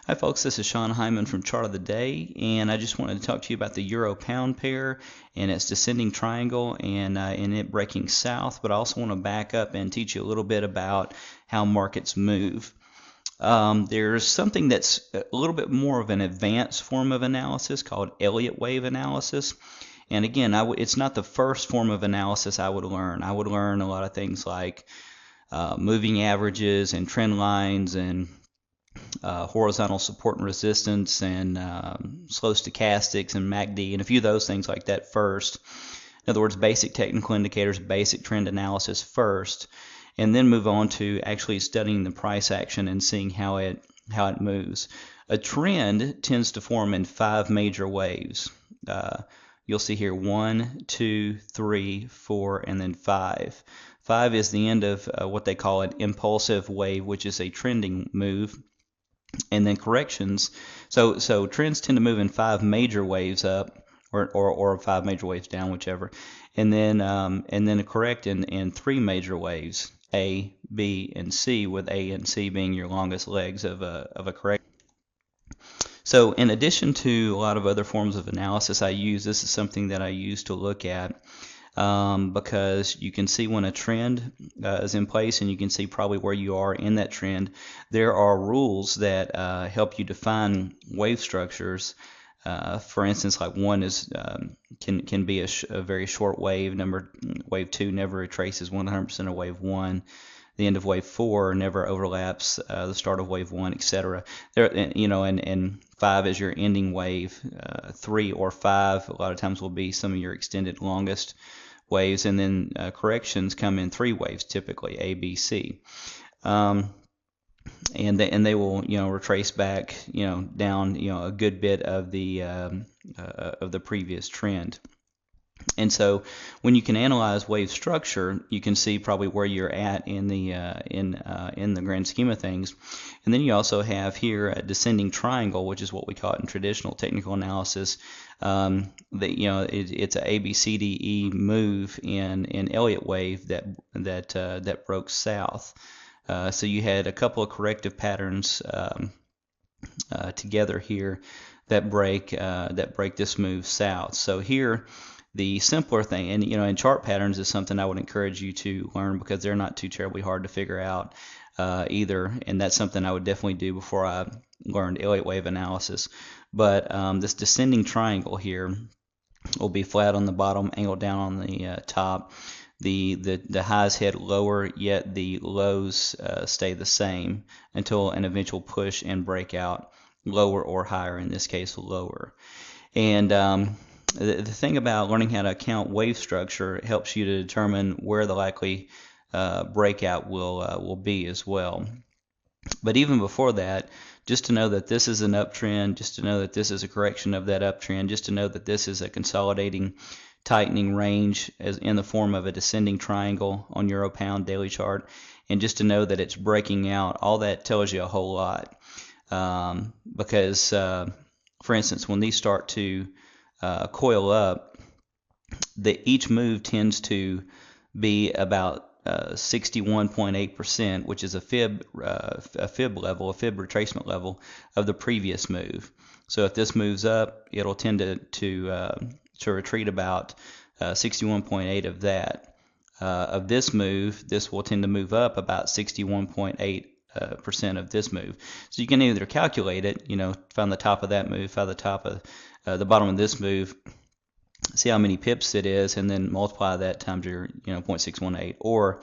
Hi folks, this is Sean Hyman from Chart of the Day, and I just wanted to talk to you about the Euro-Pound pair and its descending triangle and it breaking south, but I also want to back up and teach you a little bit about how markets move. There's something that's a little bit more of an advanced form of analysis called Elliott wave analysis. And again, it's not the first form of analysis I would learn. I would learn a lot of things like moving averages and trend lines and horizontal support and resistance and slow stochastics and MACD and a few of those things like that first. In other words, basic technical indicators, basic trend analysis first, and then move on to actually studying the price action and seeing how it moves. A trend tends to form in 5 major waves. You'll see here 1, 2, 3, 4, and then 5. 5 is the end of what they call an impulsive wave, which is a trending move. And then corrections, so trends tend to move in 5 major waves up, or 5 major waves down, whichever, and then correct in 3 major waves, A, B, and C, with A and C being your longest legs of a correction. So in addition to a lot of other forms of analysis this is something that I use to look at. Because you can see when a trend is in place, and you can see probably where you are in that trend. There are rules that help you define wave structures. For instance, like one is can be a very short wave. Wave 2 never retraces 100% of wave 1. The end of wave 4 never overlaps the start of wave 1, etc. And 5 is your ending wave. 3 or 5 a lot of times will be some of your extended longest waves, and then corrections come in 3 waves typically, A, B, C, and they will retrace back down a good bit of the previous trend. And so when you can analyze wave structure, you can see probably where you're at in the grand scheme of things. And then you also have here a descending triangle, which is what we call it in traditional technical analysis. It's a ABCDE move in Elliott wave that broke south. So you had a couple of corrective patterns together here that break this move south. So here, the simpler thing, and in chart patterns is something I would encourage you to learn, because they're not too terribly hard to figure out either, and that's something I would definitely do before I learned Elliott wave analysis. But this descending triangle here will be flat on the bottom, angled down on the top. The highs head lower, yet the lows stay the same until an eventual push and breakout lower or higher, in this case lower. And the thing about learning how to count wave structure helps you to determine where the likely breakout will be as well. But even before that, just to know that this is an uptrend, just to know that this is a correction of that uptrend, just to know that this is a consolidating tightening range as in the form of a descending triangle on Euro-Pound daily chart, and just to know that it's breaking out, all that tells you a whole lot. Because for instance, when these start to coil up, each move tends to be about 61.8%, which is a fib level, a fib retracement level of the previous move. So if this moves up, it'll tend to retreat about 61.8 of that. Of this move, this will tend to move up about 61.8% of this move. So you can either calculate it, find the top of that move, find the top of the bottom of this move, see how many pips it is, and then multiply that times your 0.618, or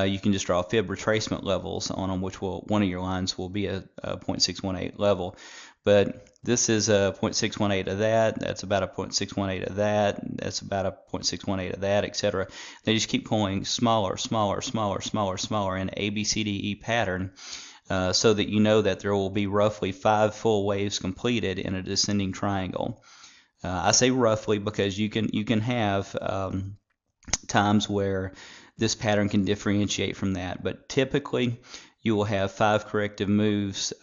you can just draw fib retracement levels on them, which one of your lines will be a 0.618 level. But this is a 0.618 of that, that's about a 0.618 of that, that's about a 0.618 of that, etc. They just keep going smaller, smaller, smaller, smaller, smaller in ABCDE pattern, so that you know that there will be roughly 5 full waves completed in a descending triangle. I say roughly because you can have times where this pattern can differentiate from that, but typically you will have 5 corrective moves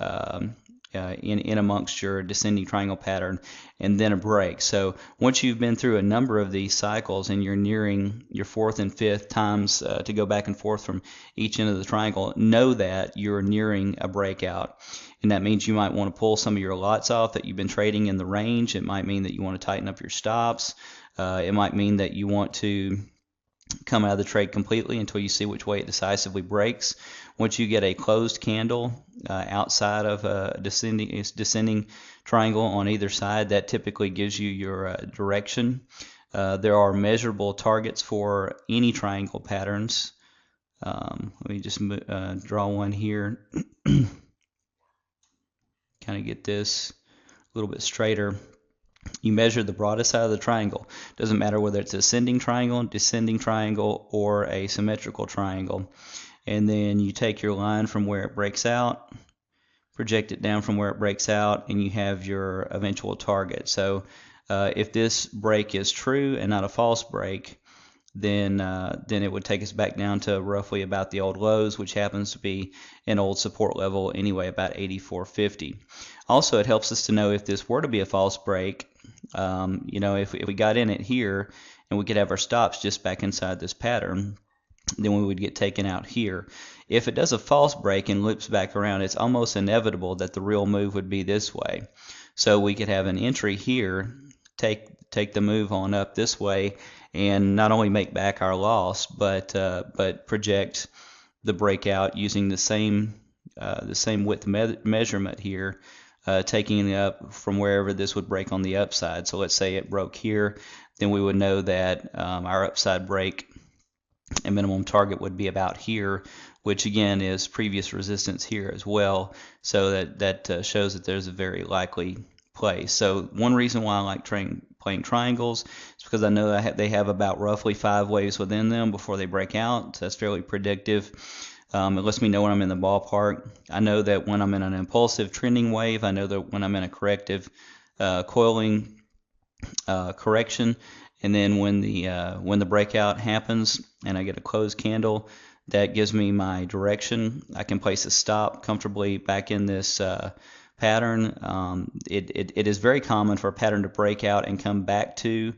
in amongst your descending triangle pattern, and then a break. So once you've been through a number of these cycles and you're nearing your 4th and 5th times to go back and forth from each end of the triangle, know that you're nearing a breakout. and that means you might want to pull some of your lots off that you've been trading in the range. It might mean that you want to tighten up your stops. It might mean that you want to come out of the trade completely until you see which way it decisively breaks. Once you get a closed candle outside of a descending triangle on either side, that typically gives you your direction. There are measurable targets for any triangle patterns. Let me just draw one here. Kind of get this a little bit straighter. You measure the broadest side of the triangle. Doesn't matter whether it's ascending triangle, descending triangle, or a symmetrical triangle. And then you take your line from where it breaks out, project it down from where it breaks out, and you have your eventual target. So if this break is true and not a false break, then it would take us back down to roughly about the old lows, which happens to be an old support level anyway, about 84.50. Also, it helps us to know if this were to be a false break. If we got in it here and we could have our stops just back inside this pattern, then we would get taken out here. If it does a false break and loops back around, it's almost inevitable that the real move would be this way. So we could have an entry here, take the move on up this way, and not only make back our loss, but project the breakout using the same width measurement here, taking it up from wherever this would break on the upside. So let's say it broke here, then we would know that our upside break and minimum target would be about here, which again is previous resistance here as well. So that shows that there's a very likely play. So one reason why I like playing triangles is because I know they have about roughly 5 waves within them before they break out. So that's fairly predictive. It lets me know when I'm in the ballpark. I know that when I'm in an impulsive trending wave, I know that when I'm in a corrective coiling correction, and then when the breakout happens and I get a closed candle, that gives me my direction. I can place a stop comfortably back in this pattern. It is very common for a pattern to break out and come back to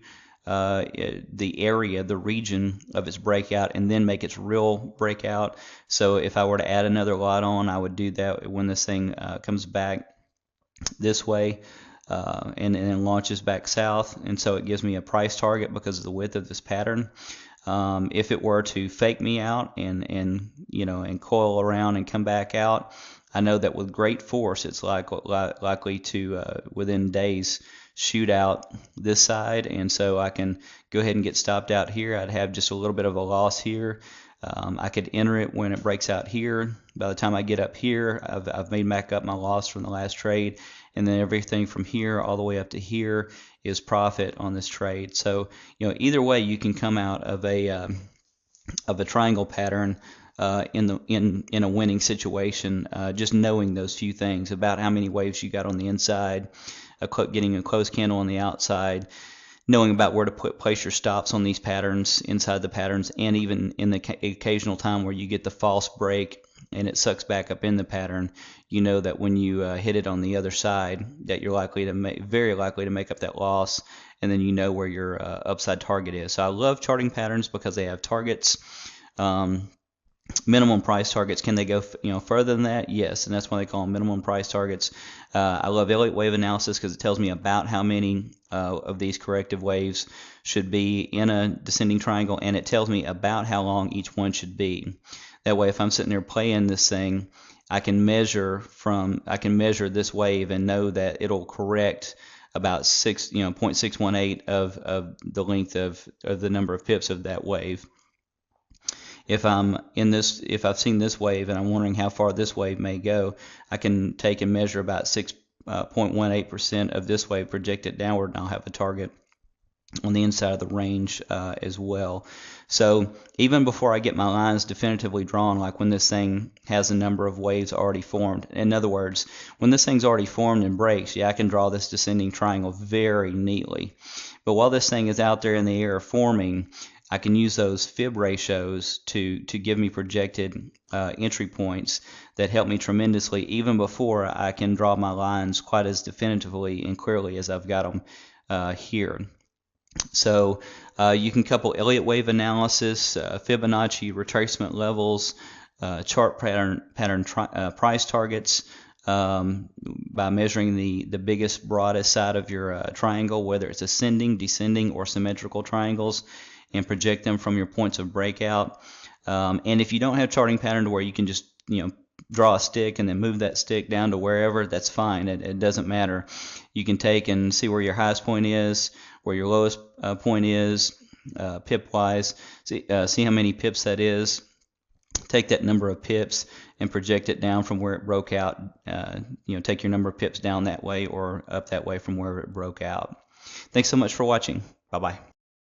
the area, the region of its breakout, and then make its real breakout. So if I were to add another lot on, I would do that when this thing comes back this way and then launches back south. And so it gives me a price target because of the width of this pattern. If it were to fake me out and coil around and come back out, I know that with great force it's likely to within days shoot out this side, and so I can go ahead and get stopped out here. I'd have just a little bit of a loss here. I could enter it when it breaks out here. By the time I get up here, I've made back up my loss from the last trade, and then everything from here all the way up to here is profit on this trade. So either way, you can come out of a triangle pattern in a winning situation, just knowing those few things about how many waves you got on the inside, getting a closed candle on the outside, knowing about where to place your stops on these patterns, inside the patterns, and even in the occasional time where you get the false break and it sucks back up in the pattern, you know that when you hit it on the other side, that you're very likely to make up that loss, and then you know where your upside target is. So I love charting patterns because they have targets. Minimum price targets. Can they go further than that? Yes, and that's why they call them minimum price targets. I love Elliott wave analysis because it tells me about how many of these corrective waves should be in a descending triangle, and it tells me about how long each one should be. That way, if I'm sitting there playing this thing, I can measure this wave and know that it'll correct about 0.618 of the length of the number of pips of that wave. If I've seen this wave and I'm wondering how far this wave may go, I can take and measure about 6.18% of this wave, project it downward, and I'll have a target on the inside of the range as well. So even before I get my lines definitively drawn, like when this thing has a number of waves already formed, in other words, when this thing's already formed and breaks, I can draw this descending triangle very neatly. But while this thing is out there in the air forming, I can use those fib ratios to give me projected entry points that help me tremendously, even before I can draw my lines quite as definitively and clearly as I've got them here. So you can couple Elliott wave analysis, Fibonacci retracement levels, chart pattern price targets, by measuring the biggest, broadest side of your triangle, whether it's ascending, descending, or symmetrical triangles, and project them from your points of breakout. And if you don't have charting pattern to where you can just draw a stick and then move that stick down to wherever, that's fine. It doesn't matter. You can take and see where your highest point is, where your lowest point is, pip wise. See how many pips that is. Take that number of pips and project it down from where it broke out. Take your number of pips down that way or up that way from where it broke out. Thanks so much for watching. Bye bye.